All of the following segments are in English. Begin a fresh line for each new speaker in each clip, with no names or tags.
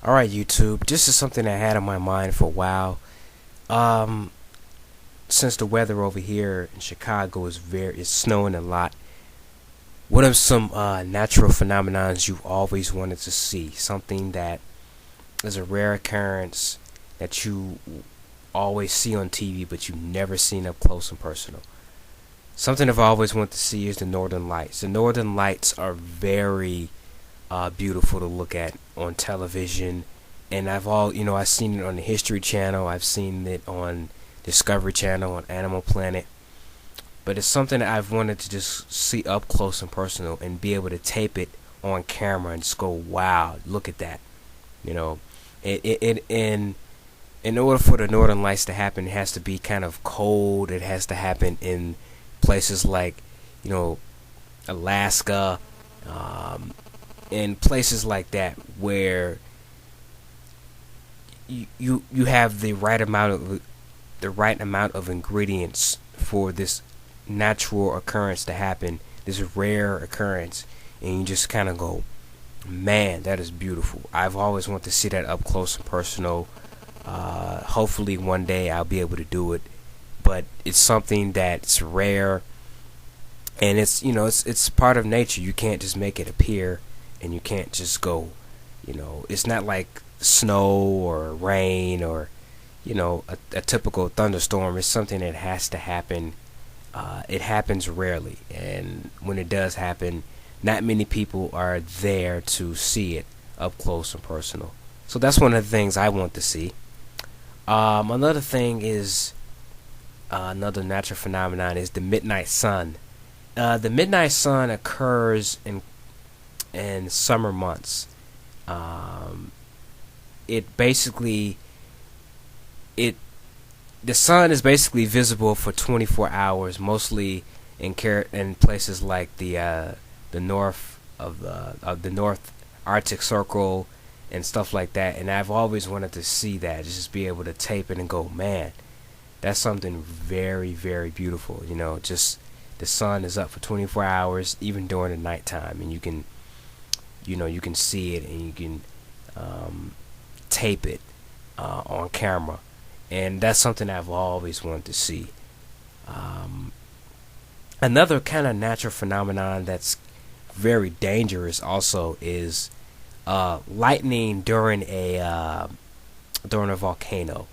Alright, YouTube, this is something I had on my mind for a while. Um, since the weather over here in Chicago is snowing a lot, what are some natural phenomenons you've always wanted to see? Something that is a rare occurrence that you always see on TV but you've never seen up close and personal. Something I've always wanted to see is the Northern Lights. The Northern Lights are very beautiful to look at on television, and I've seen it on the History Channel. I've seen it on Discovery Channel, on Animal Planet. But it's something that I've wanted to just see up close and personal and be able to tape it on camera and just go, wow, look at that. You know, in order for the Northern Lights to happen, it has to be kind of cold. It has to happen in places like, you know, Alaska, um, in places like that where you have the right amount of ingredients for this natural occurrence to happen, this rare occurrence, and you just kind of go, man, that is beautiful. I've always wanted to see that up close and personal. Hopefully one day I'll be able to do it, but it's something that's rare, and it's part of nature. You can't just make it appear, and you can't just go. It's not like snow or rain or a typical thunderstorm. It's something that has to happen. It happens rarely, and when it does happen, not many people are there to see it up close and personal. So that's one of the things I want to see. Another thing is another natural phenomenon is the midnight sun. The midnight sun occurs in summer months. Um, it basically it the sun is basically visible for 24 hours, mostly in places like the north of the North Arctic Circle and stuff like that. And I've always wanted to see that, just be able to tape it and go, man, that's something very, very beautiful. Just the sun is up for 24 hours, even during the nighttime, and you can see it, and you can tape it on camera, and that's something I've always wanted to see. Um, Another kind of natural phenomenon that's very dangerous also is lightning during a volcano.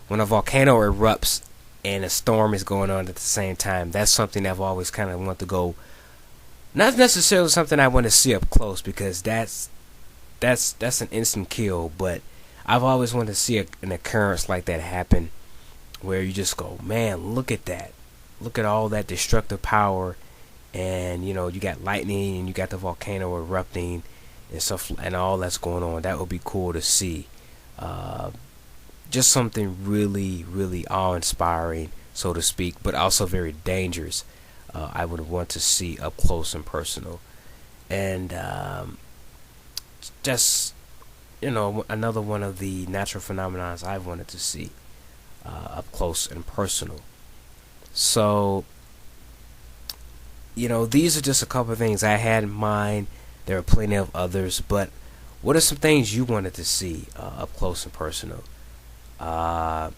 When a volcano erupts and a storm is going on at the same time, that's something I've always kind of want to go. Not necessarily something I want to see up close, because that's an instant kill. But I've always wanted to see an occurrence like that happen, where you just go, man, look at that, look at all that destructive power, and you got lightning and you got the volcano erupting and stuff and all that's going on. That would be cool to see. Uh, just something really, really awe-inspiring, so to speak, but also very dangerous. I would want to see up close and personal, and just another one of the natural phenomena I've wanted to see up close and personal. So these are just a couple of things I had in mind. There are plenty of others, but what are some things you wanted to see up close and personal? Uh,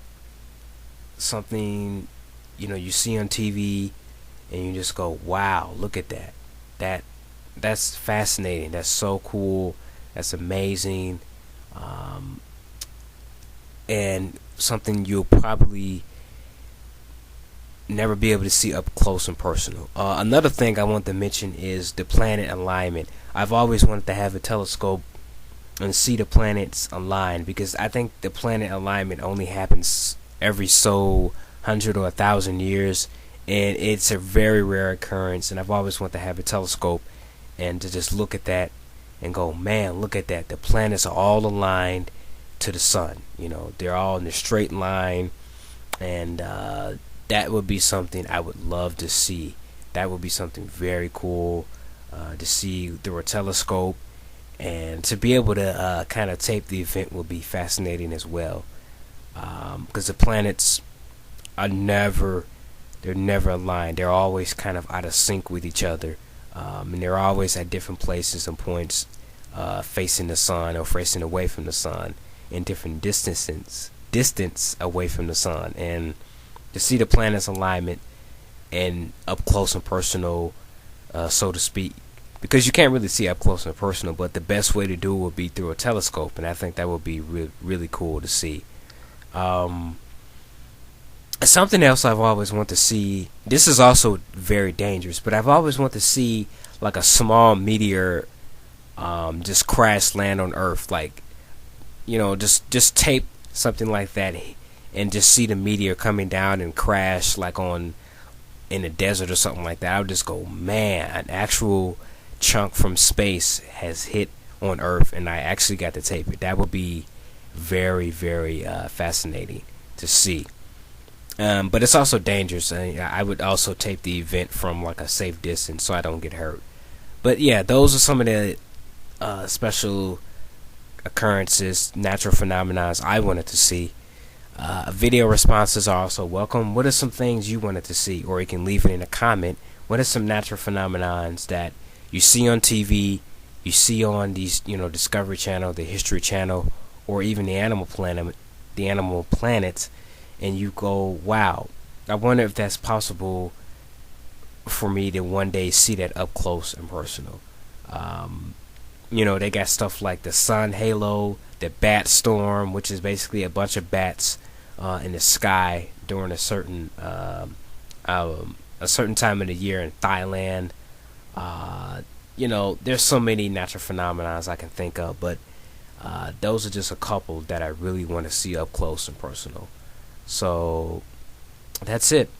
Something you see on TV and you just go, "Wow, look at that! That that's fascinating. That's so cool. That's amazing." Um, and something you'll probably never be able to see up close and personal. Another thing I want to mention is the planet alignment. I've always wanted to have a telescope and see the planets align, because I think the planet alignment only happens every so 100 or 1,000 years, and it's a very rare occurrence. And I've always wanted to have a telescope and to just look at that and go, man, look at that. The planets are all aligned to the sun. They're all in a straight line, and that would be something I would love to see. That would be something very cool to see through a telescope, and to be able to kind of tape the event will be fascinating as well. Because the planets are they're never aligned. They're always kind of out of sync with each other, and they're always at different places and points facing the sun or facing away from the sun in different distance away from the sun, and to see the planet's alignment and up close and personal, so to speak, because you can't really see up close and personal, but the best way to do it would be through a telescope, and I think that would be really cool to see. um, Something else I've always wanted to see. This is also very dangerous, but I've always wanted to see like a small meteor, just crash land on Earth, like, just tape something like that, and just see the meteor coming down and crash like on in the desert or something like that. I would just go, man, an actual chunk from space has hit on Earth, and I actually got to tape it. That would be very fascinating to see. But it's also dangerous. I would also tape the event from like a safe distance so I don't get hurt. But yeah, those are some of the special occurrences, natural phenomena I wanted to see. Video responses are also welcome. What are some things you wanted to see? Or you can leave it in a comment. What are some natural phenomena that you see on TV, you see on these, Discovery Channel, the History Channel, or even the Animal Planet, and you go, wow, I wonder if that's possible for me to one day see that up close and personal. They got stuff like the sun halo, the bat storm, which is basically a bunch of bats in the sky during a certain time of the year in Thailand. There's so many natural phenomena I can think of, but those are just a couple that I really want to see up close and personal. So that's it.